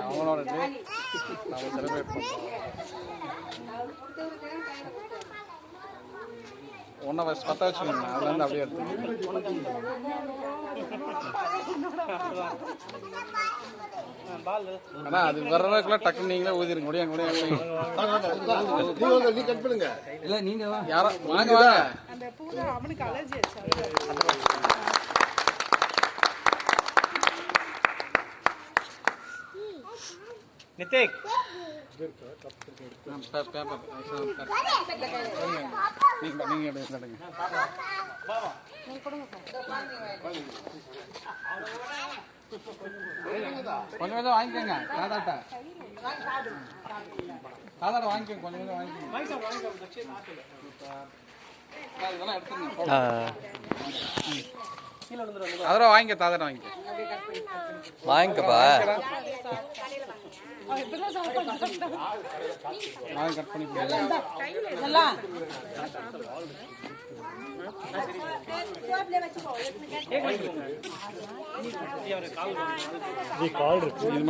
அவங்களோட செலிப்ரேட் பண்ணுறோம். ஒன்றை வச்சு 10 வச்சுக்கோங்க, அதுலேருந்து அப்படியே எடுத்து அண்ணா அது வர்றதுக்குள்ள டக்குன்னு நீங்களே ஊதிருங்க. முடியாங்க இல்லை நீங்கள் யாரோ வாங்க வாங்க. நித்திக் பேப்பர் நீங்கள் எடுங்க. கொஞ்சம் கொஞ்சம் வாங்கிக்கோங்க. தாதாட்ட வாங்கிக்கோங்க, கொஞ்சம் கொஞ்சம் வாங்கிக்கோங்க. இதெல்லாம் எடுத்துங்க. அதெல்லாம் வாங்கிக்க, தாதாட்ட வாங்கிக்கப்பா. வாங்கி கட் பண்ணி கால் இருக்கு.